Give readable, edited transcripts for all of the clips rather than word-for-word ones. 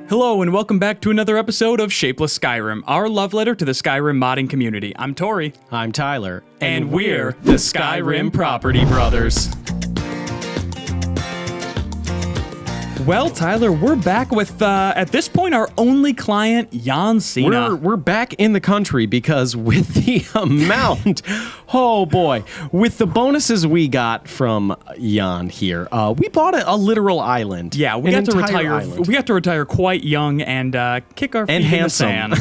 Hello and welcome back to another episode of Shapeless Skyrim, our love letter to the Skyrim modding community. I'm Tori. I'm Tyler. And we're the Skyrim Property Brothers. Well, Tyler, we're back with, at this point, our only client, Jan Cena. We're back in the country because with the amount, oh boy, with the bonuses we got from Jan here, we bought a literal island. Yeah, we got to retire. Island. We got to retire quite young and kick our feet and in handsome. the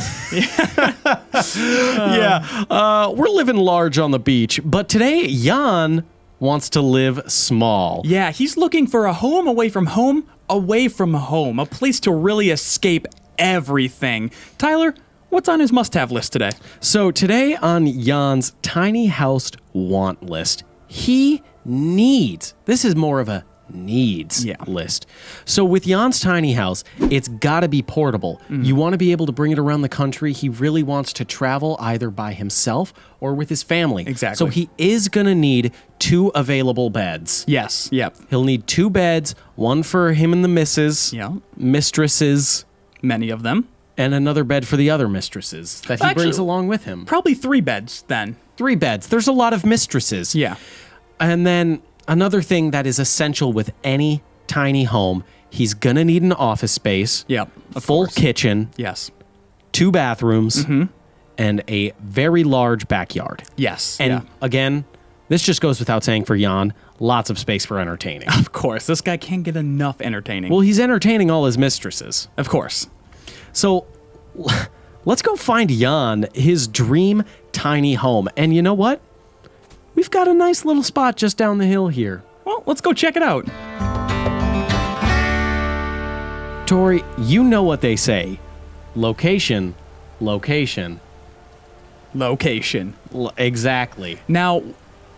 sand. Yeah, we're living large on the beach, but today Jan wants to live small. Yeah, he's looking for a home away from home, a place to really escape everything. Tyler, what's on his must-have list today? So today on Jan's tiny house want list, he needs, this is more of a needs list. So with Jan's tiny house, it's got to be portable. You want to be able to bring it around the country. He really wants to travel either by himself or with his family. Exactly. So he is going to need 2 available beds. Yes, yep. He'll need 2 beds, one for him and the missus, mistresses. Many of them. And another bed for the other mistresses that he brings along with him. Probably 3 beds then. 3 beds. There's a lot of mistresses. Yeah. And then another thing that is essential with any tiny home, he's going to need an office space. Yep. A full kitchen. Yes. 2 bathrooms. And a very large backyard. Yes. And again, this just goes without saying for Jan, lots of space for entertaining. Of course. This guy can't get enough entertaining. Well, he's entertaining all his mistresses. Of course. So let's go find Jan his dream tiny home. And you know what? We've got a nice little spot just down the hill here. Well, let's go check it out. Tori, you know what they say. Location, location. Location. Exactly. Now,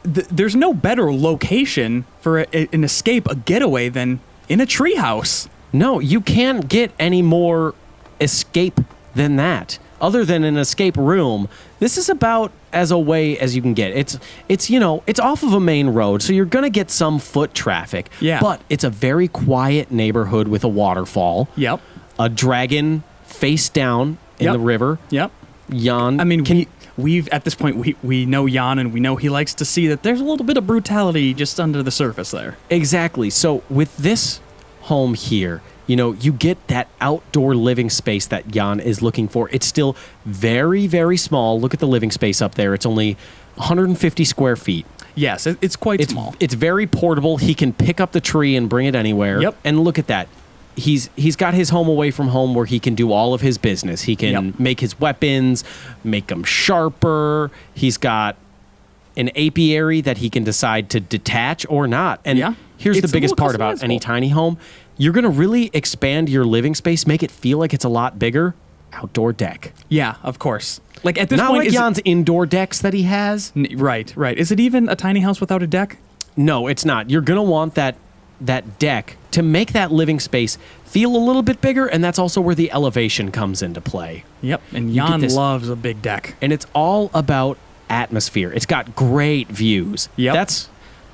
there's no better location for an escape, a getaway, than in a treehouse. No, you can't get any more escape than that. Other than an escape room, this is about as away as you can get. It's it's off of a main road, so you're gonna get some foot traffic. Yeah. But it's a very quiet neighborhood with a waterfall. Yep. A dragon face down in the river. Yep. Jan. I mean, we've at this point we know Jan, and we know he likes to see that there's a little bit of brutality just under the surface there. Exactly. So with this home here, you get that outdoor living space that Jan is looking for. It's still very, very small. Look at the living space up there. It's only 150 square feet. Yes, it's quite small. It's very portable. He can pick up the tree and bring it anywhere. Yep. And look at that. He's got his home away from home where he can do all of his business. He can make his weapons, make them sharper. He's got an apiary that he can decide to detach or not. And here's the biggest part about any tiny home. You're going to really expand your living space, make it feel like it's a lot bigger. Outdoor deck. Yeah, of course. Like at this Not point, like Jan's indoor decks that he has. Right. Is it even a tiny house without a deck? No, it's not. You're going to want that deck to make that living space feel a little bit bigger, and that's also where the elevation comes into play. Yep, and Jan loves a big deck. And it's all about atmosphere. It's got great views. Yep.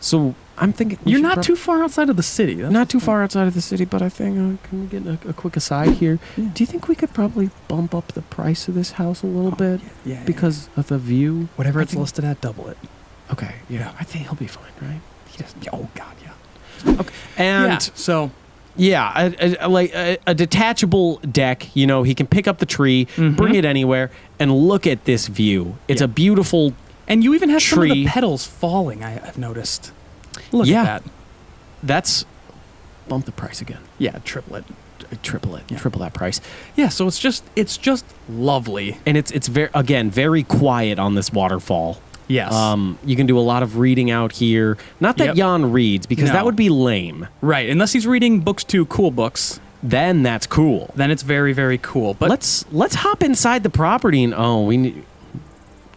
So I'm thinking you're not too far outside of the city. Not too far outside of the city, but I think can we get a quick aside here? Yeah. Do you think we could probably bump up the price of this house a little bit? Yeah. Because of the view? Whatever it's listed at, double it. Okay. Yeah. I think he'll be fine, right? Yes. Oh God, yeah. Okay. And so. Yeah, a detachable deck. He can pick up the tree, bring it anywhere, and look at this view. It's a beautiful and you even have tree. Some of the petals falling, I've noticed. Look at that. That's bump the price again. Yeah, triple it. Triple that price. Yeah, so it's just lovely. And it's very quiet on this waterfall. Yes. You can do a lot of reading out here. Not that Jan reads, because that would be lame. Right, unless he's reading books too, cool books. Then that's cool. Then it's very, very cool. But let's hop inside the property and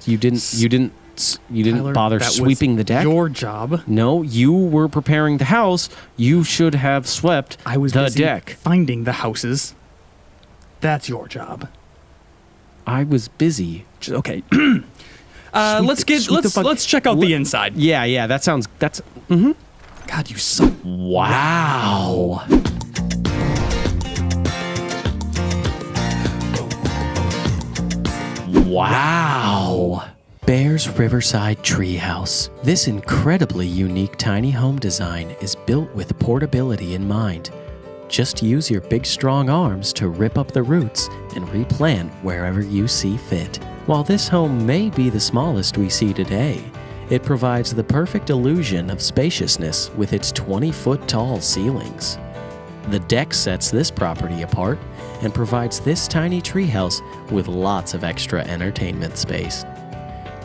you didn't Tyler, bother sweeping the deck. Your job. No, you were preparing the house. You should have swept I was the busy deck. Finding the houses. That's your job. I was busy. Okay. Let's check out the inside. Yeah. That's. God, you suck. Wow. Wow. Bear's Riverside Treehouse. This incredibly unique tiny home design is built with portability in mind. Just use your big strong arms to rip up the roots and replant wherever you see fit. While this home may be the smallest we see today, it provides the perfect illusion of spaciousness with its 20-foot tall ceilings. The deck sets this property apart and provides this tiny treehouse with lots of extra entertainment space.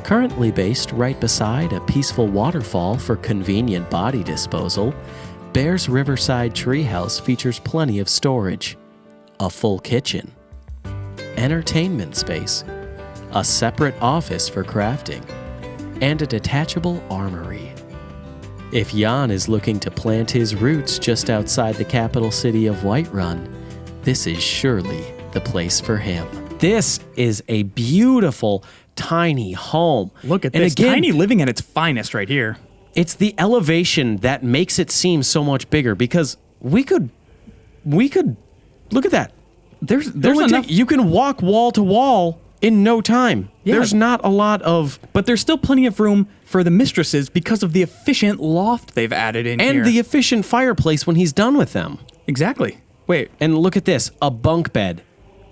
Currently based right beside a peaceful waterfall for convenient body disposal, Bear's Riverside Treehouse features plenty of storage, a full kitchen, entertainment space, a separate office for crafting, and a detachable armory. If Jan is looking to plant his roots just outside the capital city of Whiterun, this is surely the place for him. This is a beautiful, tiny home. Look at and this. Again, Tiny living at its finest right here. it's the elevation that makes it seem so much bigger because we could look at that. There's There's enough, you can walk wall to wall in no time. Yeah. There's not a lot of but there's still plenty of room for the mistresses because of the efficient loft they've added in here. and the efficient fireplace when he's done with them. Exactly. Wait, And look at this, a bunk bed.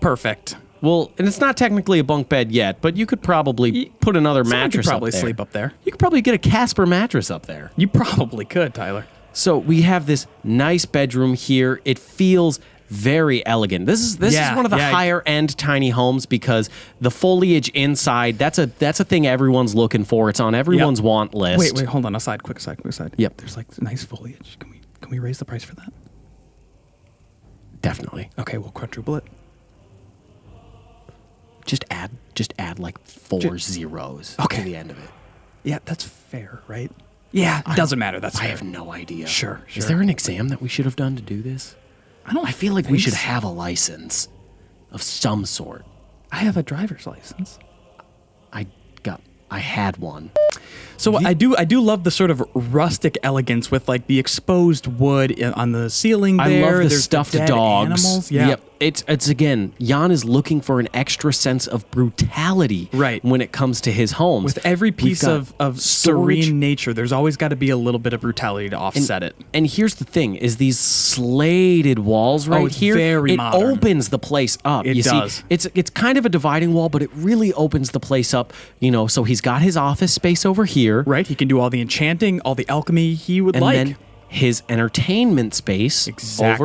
perfect. Well, and it's not technically a bunk bed yet, but you could probably put another Someone could mattress probably up there. sleep up there. You could probably get a Casper mattress up there. You probably could, Tyler. So we have this nice bedroom here. It feels very elegant. This is one of the higher end tiny homes because the foliage inside, that's a thing everyone's looking for. It's on everyone's want list. Wait, hold on. Quick aside. Yep. There's like nice foliage. Can we raise the price for that? Definitely. Okay, we'll quadruple it. Just add like 4 zeros Okay. to the end of it. Yeah, that's fair, right? Yeah, it doesn't matter. That's I fair. have no idea. Sure. Is there an exam that we should have done to do this? I feel like we think should so. have a license of some sort. I have a driver's license. I had one. So I do love the sort of rustic elegance with like the exposed wood on the ceiling there. I love the There's stuffed dead dogs. Animals. Yeah. Yep. It's again, Jan is looking for an extra sense of brutality Right. when it comes to his homes. With every piece We've got of storage. serene nature, there's always got to be a little bit of brutality to offset it. And here's the thing: is these slated walls right it's here? very it modern. opens the place up. It you does. See, it's kind of a dividing wall, but it really opens the place up. So he's got his office space over here, Right? He can do all the enchanting, all the alchemy he would and like. then his entertainment space over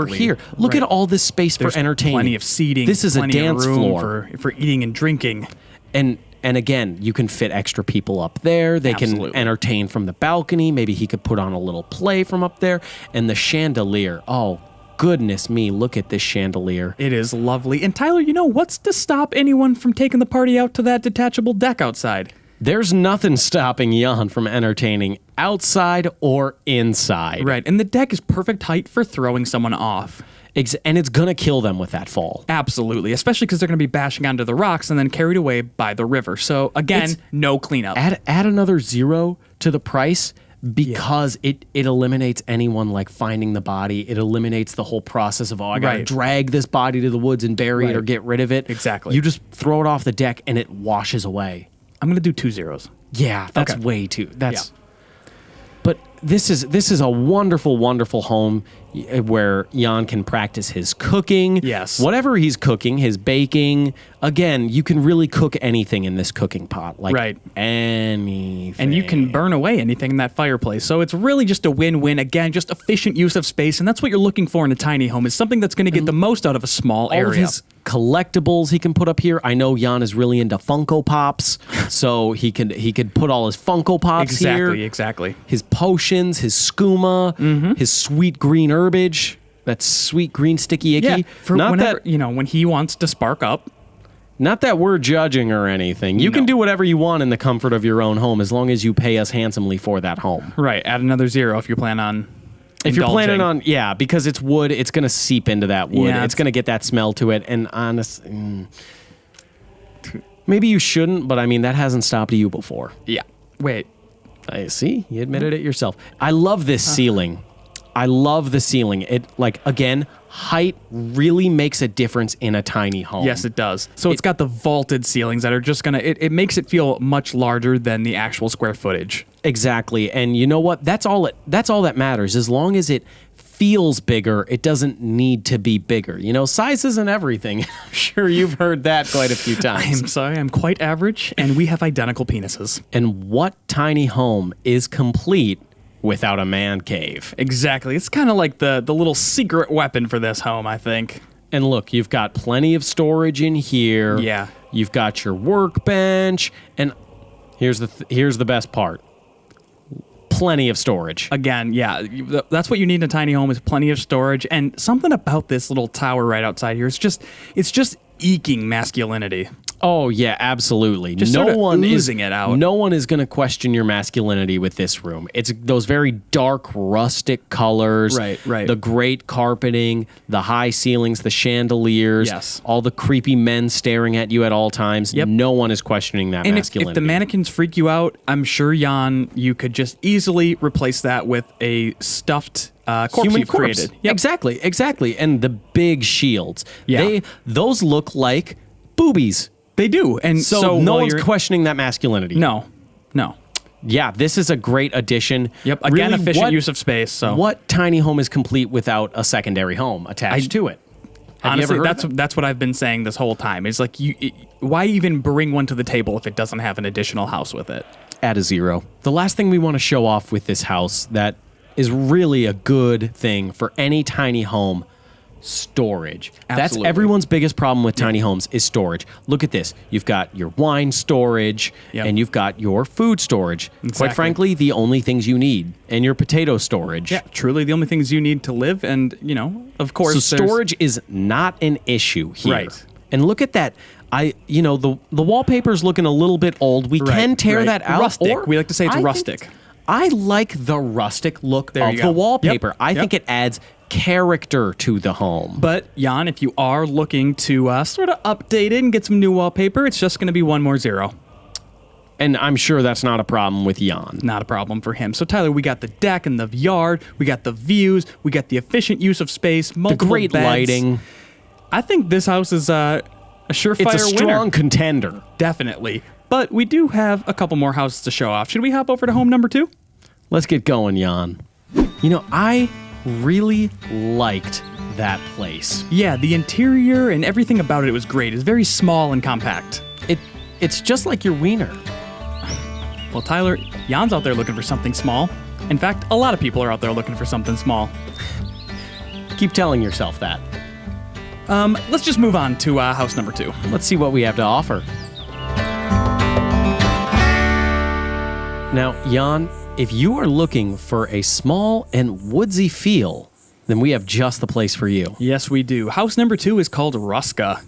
Exactly. here. Look Right. at all this space There's for entertaining. plenty of seating. This is a plenty of dance room floor. for eating and drinking. And again, you can fit extra people up there. They Absolutely. can entertain from the balcony. Maybe he could put on a little play from up there. And the chandelier. Oh, goodness me. Look at this chandelier. It is lovely. And Tyler, what's to stop anyone from taking the party out to that detachable deck outside? There's nothing stopping Jan from entertaining outside or inside. Right. And the deck is perfect height for throwing someone off. And it's going to kill them with that fall. Absolutely. Especially because they're going to be bashing onto the rocks and then carried away by the river. So again, no cleanup. Add another 0 to the price because it eliminates anyone like finding the body. It eliminates the whole process of, I got to Right. drag this body to the woods and bury it or Right. get rid of it. Exactly. You just throw it off the deck and it washes away. I'm going to do 2 zeros. Yeah, that's Okay. way too. But this is a wonderful, wonderful home where Jan can practice his cooking. Yes. Whatever he's cooking, his baking. Again, you can really cook anything in this cooking pot. Like Right. anything. And you can burn away anything in that fireplace. So it's really just a win-win. Again, just efficient use of space. And that's what you're looking for in a tiny home, is something that's going to get the most out of a small all area. of his collectibles he can put up here. I know Jan is really into Funko Pops, so he could put all his Funko Pops here. Exactly. His potions, his skooma, his sweet green herbage, that sweet green sticky icky. Yeah, for not whenever, that when he wants to spark up. not that we're judging or anything. You can No. do whatever you want in the comfort of your own home as long as you pay us handsomely for that home. Right, add another 0 if you plan on If you're indulging. planning on, because it's wood, it's going to seep into that wood. Yeah, it's going to get that smell to it. And honestly, maybe you shouldn't, but I mean, that hasn't stopped you before. Yeah. Wait. I see. You admitted it yourself. I love this ceiling. I love the ceiling. It, like, again, height really makes a difference in a tiny home. Yes, it does. So it's got the vaulted ceilings that are just going to, it makes it feel much larger than the actual square footage. Exactly. And you know what? That's all that matters. As long as it feels bigger, it doesn't need to be bigger. You know, size isn't everything. I'm sure you've heard that quite a few times. I'm sorry, I'm quite average, and we have identical penises. And what tiny home is complete without a man cave? Exactly. It's kind of like the little secret weapon for this home, I think. And look, you've got plenty of storage in here. Yeah. You've got your workbench, and here's the best part. Plenty of storage. Again, yeah, that's what you need in a tiny home is plenty of storage, and something about this little tower right outside here. It's just eking masculinity. Oh yeah, absolutely. Just no sort of one oozing it out. No one is going to question your masculinity with this room. It's those very dark, rustic colors. Right. The great carpeting, the high ceilings, the chandeliers. Yes. All the creepy men staring at you at all times. Yep. No one is questioning that And masculinity. if the mannequins freak you out, I'm sure, Jan, you could just easily replace that with a stuffed corpse Human you've corpse. created. Yep. Exactly. And the big shields. Yeah. Those look like boobies. They do. And So no while one's you're- questioning that masculinity. No. Yeah, this is a great addition. Yep. Again, Really, efficient use of space. So what tiny home is complete without a secondary home attached to it? Have you honestly, ever heard of that? that's what I've been saying this whole time. It's like why even bring one to the table if it doesn't have an additional house with it? Add a zero. The last thing we want to show off with this house that is really a good thing for any tiny home: storage. That's Absolutely. everyone's biggest problem with tiny homes is storage. Look at this. You've got your wine storage Yep. and you've got your food storage. Quite Exactly. frankly, the only things you need. And your potato storage. Yeah, truly the only things you need to live, and of course, So there's- storage is not an issue here. Right. And look at that. The wallpaper's looking a little bit old. We can tear right. that out. Rustic. Or We like to say it's I think- rustic. I like the rustic look There of you the go. wallpaper. Yep. I Yep. think it adds character to the home. But Jan, if you are looking to sort of update it and get some new wallpaper, it's just going to be one more zero. And I'm sure that's not a problem with Jan. Not a problem for him. So Tyler, we got the deck and the yard, we got the views, we got the efficient use of space, The multiple great beds. lighting. I think this house is a surefire It's a strong winner. contender. Definitely. But we do have a couple more houses to show off. Should we hop over to home number 2? Let's get going, Jan. I really liked that place. Yeah, the interior and everything about it was great. It's very small and compact. It's just like your wiener. Well, Tyler, Jan's out there looking for something small. In fact, a lot of people are out there looking for something small. Keep telling yourself that. Let's just move on to house number 2. Let's see what we have to offer. Now, Jan, if you are looking for a small and woodsy feel, then we have just the place for you. Yes, we do. House number 2 is called Ruska.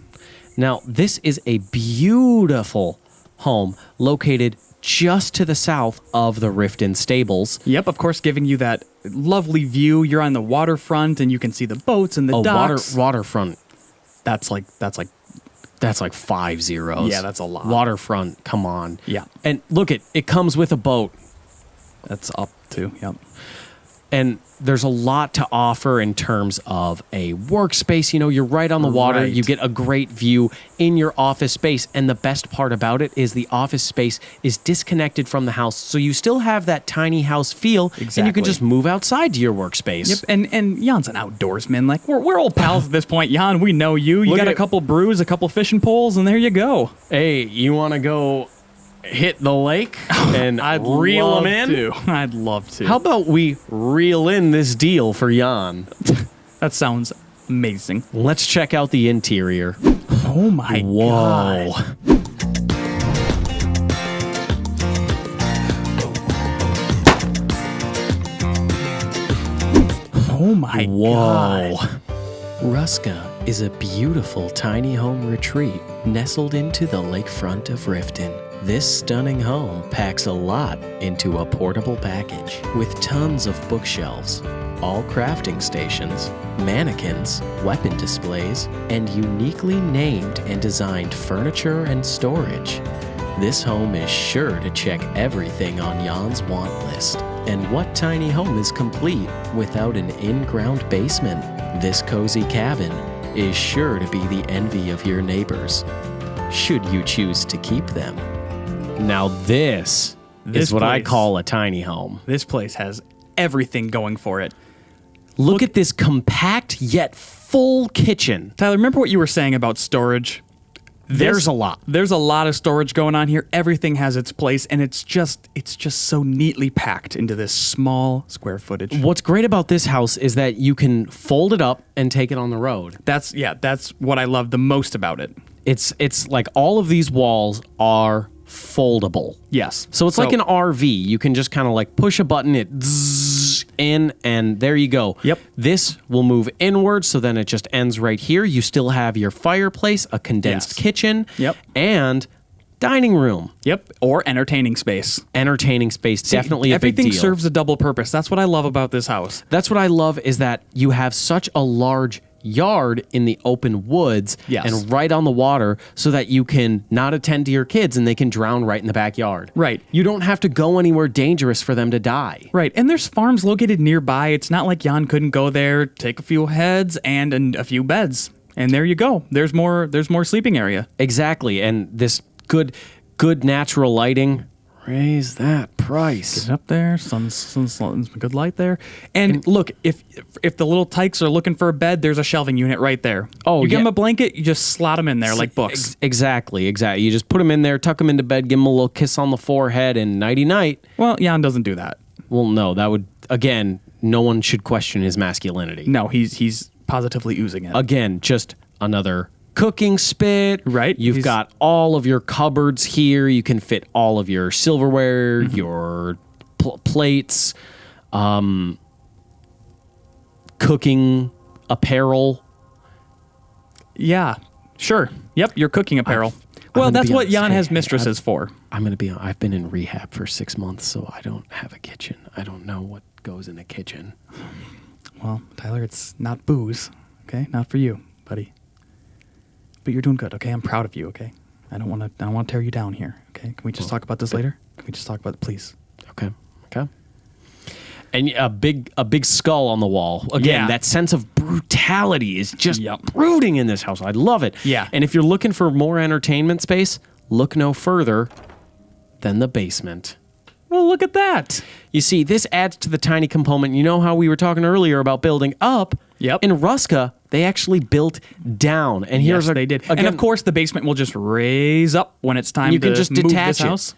Now, this is a beautiful home located just to the south of the Riften stables. Yep, of course, giving you that lovely view. You're on the waterfront, and you can see the boats and the docks. Waterfront. That's like That's like 5 zeros. Yeah, that's a lot. Waterfront, come on. Yeah. And look, it comes with a boat. that's up to. Yep. And there's a lot to offer in terms of a workspace. You're right on the water. Right. You get a great view in your office space. And the best part about it is the office space is disconnected from the house. So you still have that tiny house feel. And you Exactly. can just move outside to your workspace. Yep, and Jan's an outdoorsman. Like we're old pals at this point. Jan, we know you. You Look got a at- couple brews, a couple fishing poles, and there you go. Hey, you want to go hit the lake and reel love them in? to. I'd love to. How about we reel in this deal for Jan? That sounds amazing. Let's check out the interior. Oh my Whoa. god. Oh my Whoa. god. Ruska is a beautiful tiny home retreat nestled into the lakefront of Riften. This stunning home packs a lot into a portable package with tons of bookshelves, all crafting stations, mannequins, weapon displays, and uniquely named and designed furniture and storage. This home is sure to check everything on Jan's want list. And what tiny home is complete without an in-ground basement? this cozy cabin is sure to be the envy of your neighbors, should you choose to keep them. Now this is what I call a tiny home. This place has everything going for it. Look at this compact yet full kitchen. Tyler, remember what you were saying about storage? There's a lot. There's a lot of storage going on here. Everything has its place, and it's just so neatly packed into this small square footage. What's great about this house is that you can fold it up and take it on the road. That's what I love the most about it. It's like all of these walls are foldable. Yes. So it's like an RV. You can just kind of like push a button, it zzz in, and there you go. Yep. This will move inward, so then it just ends right here. You still have your fireplace, a condensed kitchen, and dining room. Yep. Or entertaining space. Entertaining space, definitely a big deal. Everything serves a double purpose. That's what I love about this house. That's what I love is that you have such a large yard in the open woods and right on the water so that you can not attend to your kids and they can drown right in the backyard. Right. You don't have to go anywhere dangerous for them to die. Right. And there's farms located nearby. It's not like Jan couldn't go there, take a few heads and a few beds. And there you go. There's more sleeping area. Exactly. And this good natural lighting. Raise that price. Get up there, sun's good light there. And look, if the little tykes are looking for a bed, there's a shelving unit right there. Oh, you give them a blanket, you just slot them in there like books. Exactly. You just put them in there, tuck them into bed, give them a little kiss on the forehead, and nighty-night. Well, Jan doesn't do that. Well, no, that would, again, no one should question his masculinity. No, he's positively oozing it. Again, just another cooking spit. Right. You've got all of your cupboards here. You can fit all of your silverware, your plates, cooking apparel. Yeah, sure. Yep, your cooking apparel. Well, that's what Jan has mistresses for. I'm going to be honest. I've been in rehab for 6 months, so I don't have a kitchen. I don't know what goes in a kitchen. Well, Tyler, it's not booze, okay? Not for you, buddy. But you're doing good, okay? I'm proud of you, okay? I don't want to tear you down here, okay? Can we just talk about this later? Can we just talk about it, please? Okay. And a big skull on the wall. Again, that sense of brutality is just brooding in this house. I love it. Yeah. And if you're looking for more entertainment space, look no further than the basement. Well, look at that. You see, this adds to the tiny component. You know how we were talking earlier about building up? Yep. In Ruska, they actually built down. And here's they did. Again, and of course, the basement will just raise up when it's time to just move detach this house.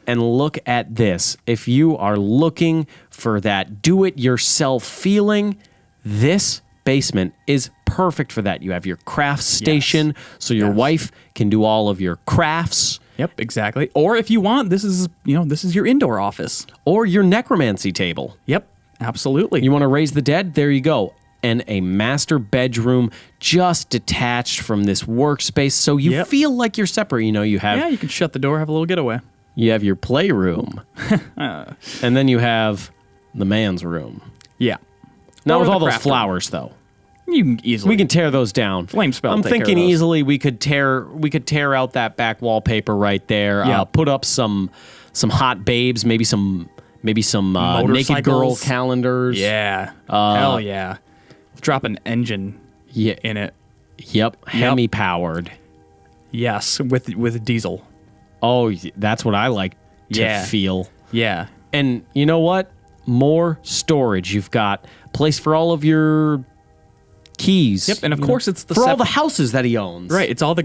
And look at this. If you are looking for that do-it-yourself feeling, this basement is perfect for that. You have your craft station, so your wife can do all of your crafts. Yep, exactly. Or if you want, this is your indoor office. Or your necromancy table. Yep, absolutely. You want to raise the dead? There you go. And a master bedroom just detached from this workspace, so you feel like you're separate. You have... Yeah, you can shut the door, have a little getaway. You have your playroom. And then you have the man's room. Yeah. Not with all those flowers, though. You can easily. We can tear those down. Flame spell. I'm thinking easily we could tear out that back wallpaper right there. Yeah. Put up some hot babes, maybe some naked girl calendars. Yeah. Hell yeah. Drop an engine in it. Yep. Hemi powered. Yes, with diesel. Oh, that's what I like to feel. Yeah. And you know what? More storage. You've got a place for all of your keys. Yep, and of course it's for all the houses that he owns. Right, it's all the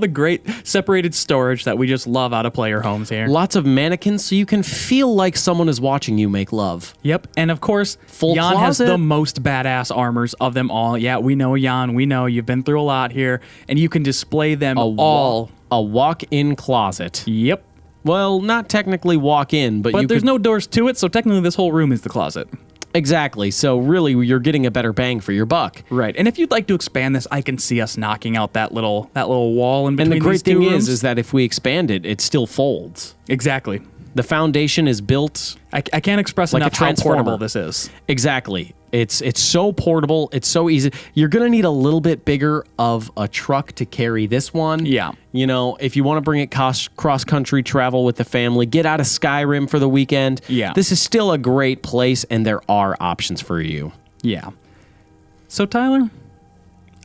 great separated storage that we just love out of player homes here. Lots of mannequins so you can feel like someone is watching you make love. Yep, and of course, Full Jan closet. has the most badass armors of them all. Yeah, we know Jan, we know you've been through a lot here, and you can display them all. A walk-in closet. Yep. Well, not technically walk-in, but there's no doors to it, so technically this whole room is the closet. Exactly. So really, you're getting a better bang for your buck. Right. And if you'd like to expand this, I can see us knocking out that little wall in between. And the great thing rooms. is that if we expand it, it still folds. Exactly. The foundation is built. I can't express like enough how portable this is. Exactly. It's so portable. It's so easy. You're going to need a little bit bigger of a truck to carry this one. Yeah. If you want to bring it cross-country travel with the family, get out of Skyrim for the weekend. Yeah. This is still a great place, and there are options for you. Yeah. So, Tyler,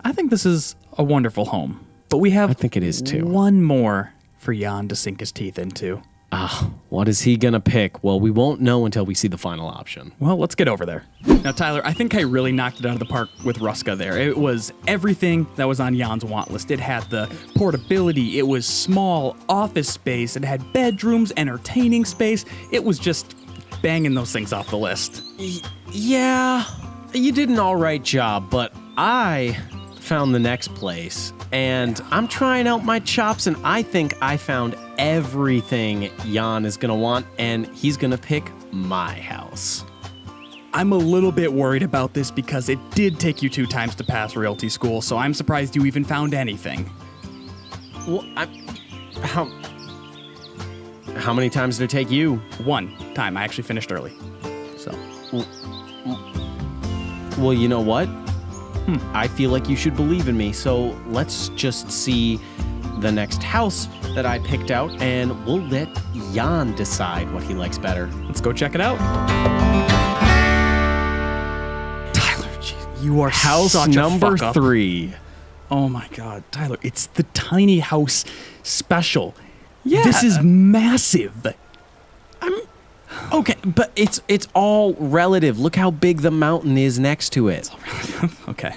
I think this is a wonderful home. But we have I think it is too. one more for Jan to sink his teeth into. What is he going to pick? Well, we won't know until we see the final option. Well, let's get over there. Now, Tyler, I think I really knocked it out of the park with Ruska there. It was everything that was on Jan's want list. It had the portability. It was small office space. It had bedrooms, entertaining space. It was just banging those things off the list. Yeah, you did an all right job, but I found the next place, and I'm trying out my chops, and I think I found everything Jan is going to want, and he's going to pick my house. I'm a little bit worried about this because it did take you 2 times to pass realty school, so I'm surprised you even found anything. Well, how many times did it take you? 1 time. I actually finished early. So. Well, you know what? I feel like you should believe in me, so let's just see the next house that I picked out, and we'll let Jan decide what he likes better. Let's go check it out. Tyler, geez, you are House such number a fuck up. 3. Oh my God, Tyler, it's the tiny house special. Yeah. This is massive. Okay, but it's all relative. Look how big the mountain is next to it. Okay.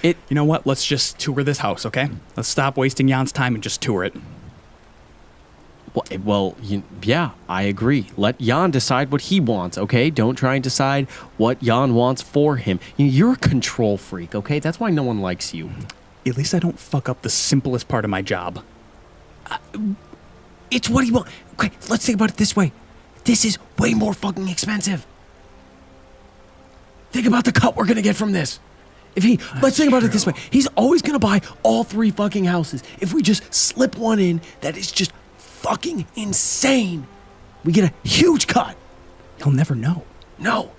You know what? Let's just tour this house, okay? Let's stop wasting Jan's time and just tour it. Well, yeah, I agree. Let Jan decide what he wants, okay? Don't try and decide what Jan wants for him. You're a control freak, okay? That's why no one likes you. At least I don't fuck up the simplest part of my job. It's what he wants. Okay, let's think about it this way. This is way more fucking expensive. Think about the cut we're gonna get from this. Let's think about it this way. He's always gonna buy all 3 fucking houses. If we just slip one in that is just fucking insane, we get a huge cut. He'll never know. No.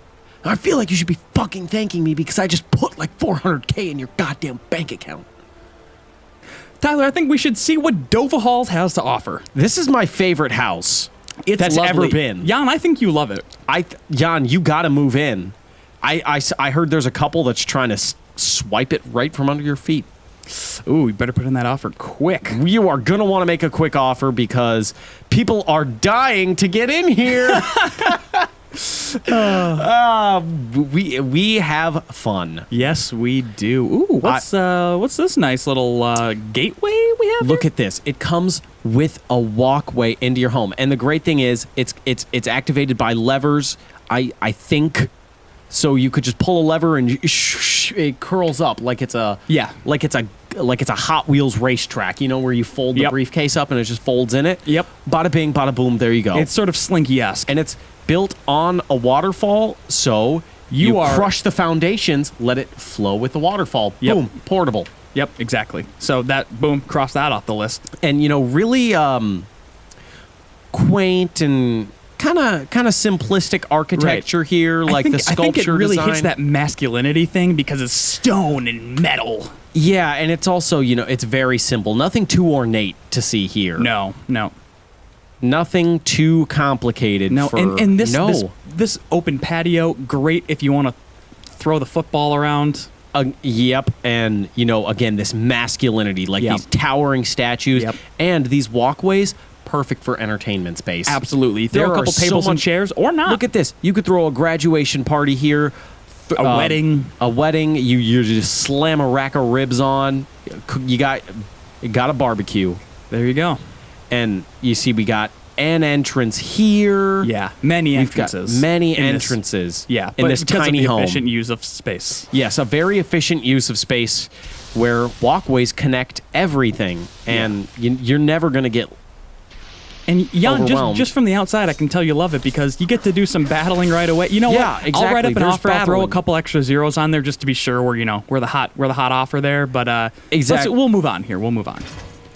I feel like you should be fucking thanking me because I just put like $400K in your goddamn bank account. Tyler, I think we should see what DOVA Halls has to offer. This is my favorite house that's lovely. ever been. Jan, I think you love it. Jan, you gotta move in. I heard there's a couple that's trying to swipe it right from under your feet. Ooh, you better put in that offer quick. You are gonna want to make a quick offer because people are dying to get in here. We have fun. Yes, we do. Ooh, what's this nice little gateway we have? Look at this. It comes with a walkway into your home, and the great thing is it's activated by levers. I think. So you could just pull a lever and it curls up like it's a Hot Wheels racetrack, where you fold the briefcase up and it just folds in it. Yep. Bada bing, bada boom. There you go. It's sort of Slinky-esque, and it's built on a waterfall, so you crush the foundations, let it flow with the waterfall. Yep. Boom, portable. Yep, exactly. So cross that off the list. And really quaint and kind of simplistic architecture here, like the sculpture I think it really design. hits that masculinity thing because it's stone and metal. Yeah, and it's also, it's very simple. Nothing too ornate to see here. No. Nothing too complicated. No, and this open patio, great if you want to throw the football around. Yep, and again, this masculinity, like these towering statues, and these walkways. Perfect for entertainment space. Absolutely. Throw a couple tables and chairs or not. Look at this. You could throw a graduation party here. A wedding. You just slam a rack of ribs on. You got a barbecue. There you go. And you see we got an entrance here. Yeah, many entrances. We've got many entrances. In this tiny home. Efficient use of space. Yes, a very efficient use of space where walkways connect everything. And you're never going to get And Jan, just from the outside, I can tell you love it because you get to do some battling right away. You know what? Exactly. I'll write up an offer. Battling. I'll throw a couple extra zeros on there just to be sure we're the hot offer there. But exactly. We'll move on here. We'll move on.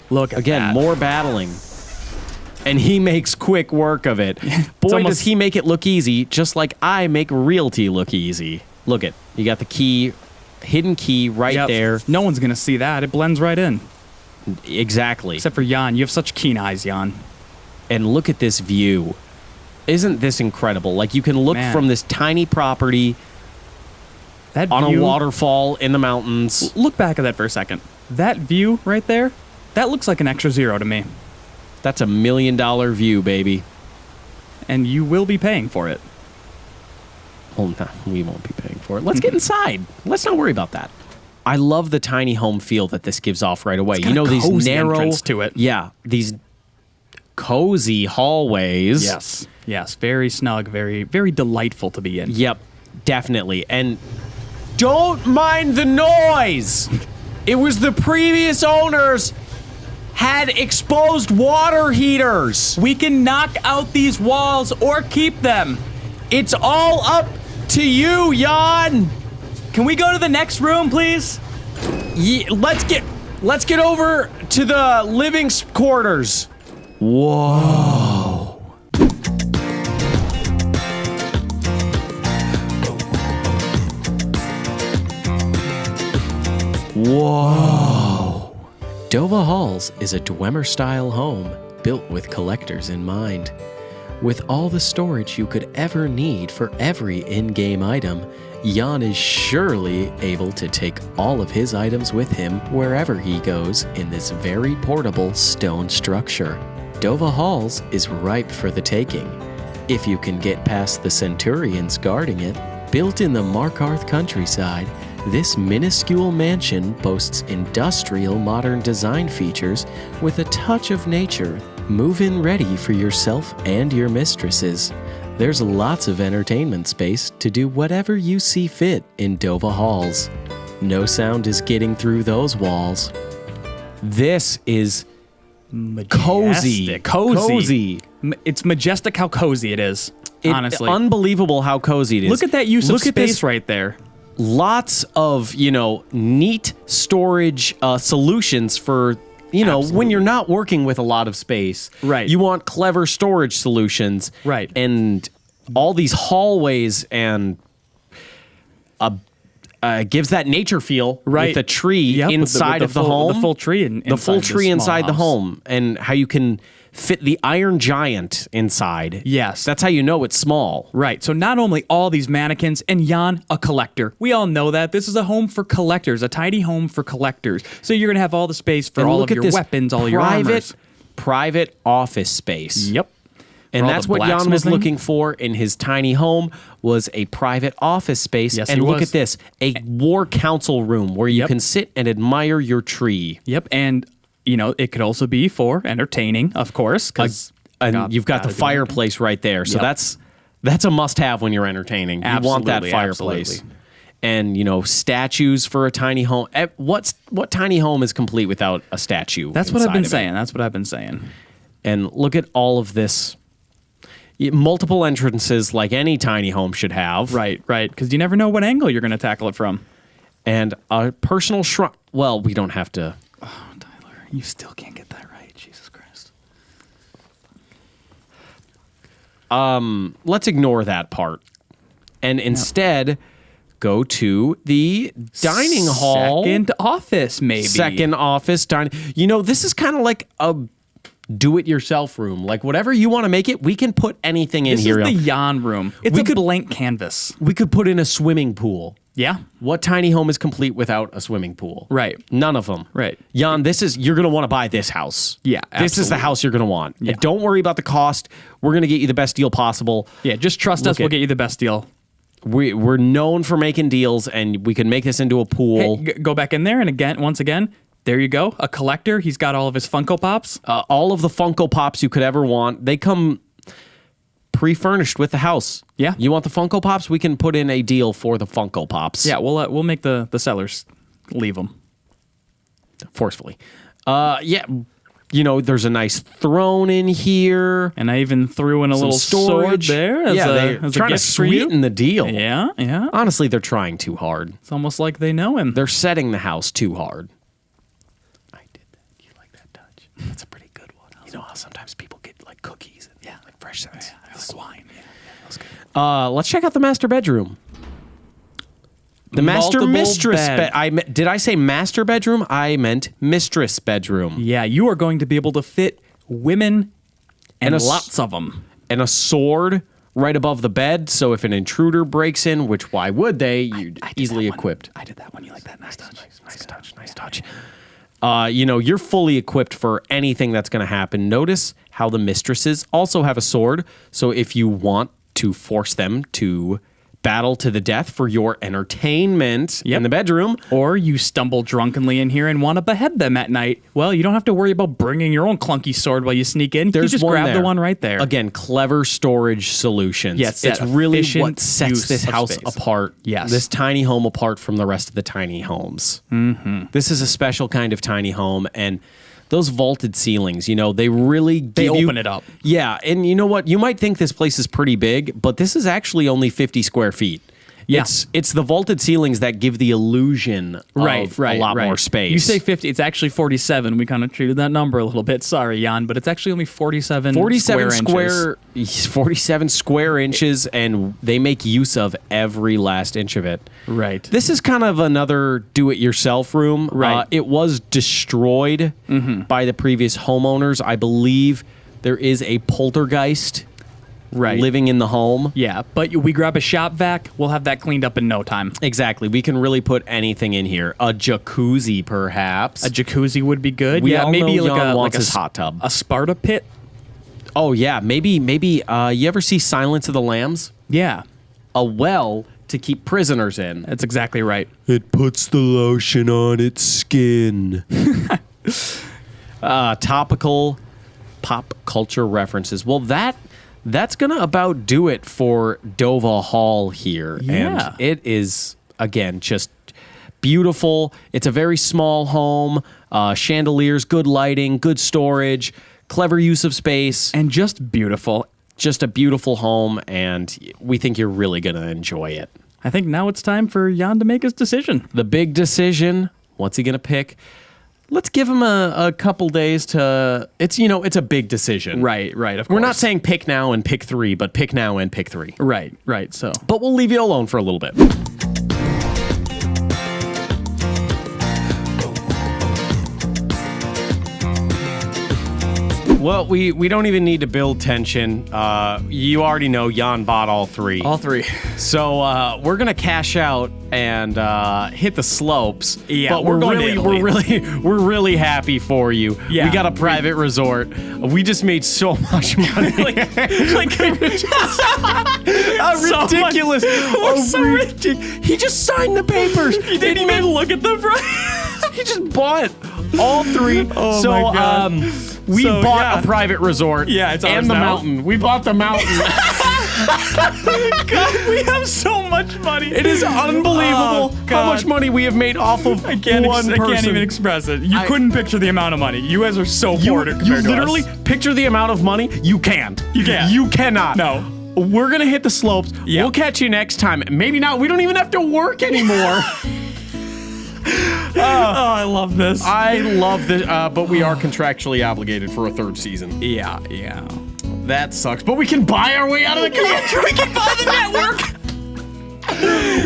Look at again, that. More battling, and he makes quick work of it. Boy, does he make it look easy, just like I make realty look easy. Look at you got the key, hidden key right there. No one's gonna see that. It blends right in. Exactly. Except for Jan. You have such keen eyes, Jan. And look at this view. Isn't this incredible? Like, you can look from this tiny property That on view, a waterfall in the mountains. Look back at that for a second. That view right there, that looks like an extra zero to me. That's $1 million view, baby. And you will be paying for it. Well, no, we won't be paying for it. Let's get inside. Let's not worry about that. I love the tiny home feel that this gives off right away. It's got a these cozy narrow entrance to it. Yeah, these cozy hallways. Yes. Very snug, very, very delightful to be in. Yep, definitely. And don't mind the noise. It was the previous owners had exposed water heaters. We can knock out these walls or keep them. It's all up to you, Jan. Can we go to the next room, please? Yeah, let's get over to the living quarters. Whoa. Whoa. DOVA Halls is a Dwemer-style home built with collectors in mind. With all the storage you could ever need for every in-game item, Jan is surely able to take all of his items with him wherever he goes in this very portable stone structure. DOVA Halls is ripe for the taking, if you can get past the Centurions guarding it. Built in the Markarth countryside, this minuscule mansion boasts industrial modern design features with a touch of nature. Move-in ready for yourself and your mistresses. There's lots of entertainment space to do whatever you see fit in DOVA Halls. No sound is getting through those walls. This is Majestic. Cozy. It's majestic how cozy it is, honestly. Unbelievable how cozy it is. Look at that use of space right there. Lots of, neat storage solutions for, when you're not working with a lot of space. Right. You want clever storage solutions. Right. And all these hallways and gives that nature feel right. with a tree inside of the home. The full tree inside the full tree inside the house. home. And how you can fit the Iron Giant inside. Yes. That's how you know it's small. Right. So not only all these mannequins, and Jan, a collector. We all know that. This is a home for collectors, a tidy home for collectors. So you're going to have all the space for all of your weapons, all your armors. Private office space. Yep. And that's what Jan was looking for in his tiny home, was a private office space. Yes, and he look was. at this, a war council room where you can sit and admire your tree. Yep. And it could also be for entertaining, of course, because you've got the fireplace right there. So that's a must-have when you're entertaining. You want that fireplace. Absolutely. And statues for a tiny home. What tiny home is complete without a statue? That's what I've been saying. That's what I've been saying. And look at all of this. Multiple entrances like any tiny home should have. Right. Because you never know what angle you're going to tackle it from. And a personal shrine. Well, we don't have to. Oh, Tyler, you still can't get that right. Jesus Christ. Let's ignore that part. And instead go to the dining hall. Second office, maybe. Second office, dining. This is kind of like a do-it-yourself room. Like, whatever you want to make it, we can put anything in here. This is the Jan room. It's a blank canvas. We could put in a swimming pool. Yeah. What tiny home is complete without a swimming pool? Right. None of them. Right. Jan, you're going to want to buy this house. Yeah, This is the absolutely. house you're going to want. Yeah. And don't worry about the cost. We're going to get you the best deal possible. Yeah, just trust us. We'll get you the best deal. We're known for making deals, and we can make this into a pool. Hey, go back in there, and once again, there you go. A collector. He's got all of his Funko Pops. All of the Funko Pops you could ever want. They come pre-furnished with the house. Yeah. You want the Funko Pops? We can put in a deal for the Funko Pops. Yeah, we'll make the sellers leave them forcefully. There's a nice throne in here. And I even threw in a little storage sword there. They're trying to sweeten the deal. Yeah. Honestly, they're trying too hard. It's almost like they know him. They're setting the house too hard. I did that. You like that touch? That's a pretty good one. You know how sometimes people get like cookies and like fresh scents. Yeah, I like wine. Yeah, that was good. Let's check out the master bedroom. The master Multiple mistress bed. did I say master bedroom? I meant mistress bedroom. Yeah, you are going to be able to fit women and And lots of them. And a sword right above the bed. So if an intruder breaks in, which why would they? You're easily equipped. I did that one. You like that? Nice touch. Nice touch. You're fully equipped for anything that's going to happen. Notice how the mistresses also have a sword. So if you want to force them to battle to the death for your entertainment in the bedroom, or you stumble drunkenly in here and want to behead them at night, well, you don't have to worry about bringing your own clunky sword while you sneak in. there's you just one grab there. the one right there. Again, clever storage solutions. Yes, it's that really efficient what sets use this of house space. apart. Yes. This tiny home apart from the rest of the tiny homes. Mm-hmm. This is a special kind of tiny home, and those vaulted ceilings, they really They give you... open it up. Yeah, and you know what? You might think this place is pretty big, but this is actually only 50 square feet. Yeah. It's the vaulted ceilings that give the illusion of a lot more space. You say 50, it's actually 47. We kind of treated that number a little bit. Sorry, Jan, but it's actually only 47 square inches, and they make use of every last inch of it. Right. This is kind of another do-it-yourself room. Right. It was destroyed by the previous homeowners. I believe there is a poltergeist living in the home. Yeah, but we grab a shop vac, we'll have that cleaned up in no time. Exactly. We can really put anything in here. A jacuzzi, perhaps. A jacuzzi would be good. We yeah, all maybe know like Jan a wants like his hot tub. A Sparta pit. Oh yeah, maybe. You ever see Silence of the Lambs? Yeah, A well to keep prisoners in. that's exactly right. It puts the lotion on its skin. Topical pop culture references. Well, that's gonna about do it for DOVA Hall here. Yeah. And it is, again, just beautiful. It's a very small home. Chandeliers, good lighting, good storage, clever use of space. And just beautiful. Just a beautiful home, and we think you're really gonna enjoy it. I think now it's time for Jan to make his decision. The big decision, what's he gonna pick? Let's give him a couple days to... It's a big decision. Right, of course. We're not saying pick now and pick 3, but pick now and pick 3. Right, so. But we'll leave you alone for a little bit. Well, we don't even need to build tension. You already know Jan bought all 3. All 3. So we're gonna cash out and hit the slopes. Yeah, but we're going to Italy. we're really happy for you. Yeah. We got a private resort. We just made so much money. Ridiculous. He just signed the papers. He didn't even look at the price. He just bought all 3. Oh so, my God. We bought a private resort. Yeah, it's ours and the now. mountain. We bought the mountain. God, we have so much money. It is unbelievable how much money we have made off of I can't even express it. You couldn't picture the amount of money. You guys are so poor compared You to literally us. picture the amount of money. You can't. You can't. You cannot. No. We're going to hit the slopes. Yeah. We'll catch you next time. Maybe not. We don't even have to work anymore. Oh, I love this. I love this, but we are contractually obligated for a 3rd season. Yeah. That sucks. But we can buy our way out of the country. We can buy the network.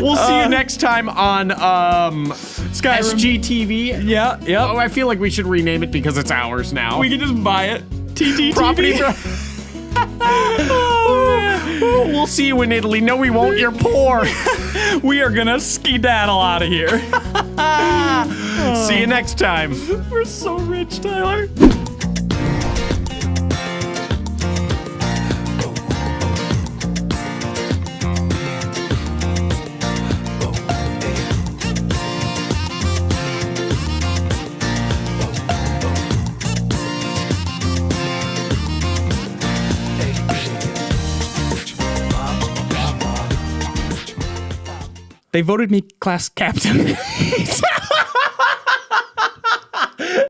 We'll see you next time on Skyrim. SGTV. Yeah. Oh, I feel like we should rename it because it's ours now. We can just buy it. TTTV. Property. We'll see you in Italy. No, we won't. You're poor. We are gonna skedaddle out of here. See you next time. We're so rich, Tyler. They voted me class captain.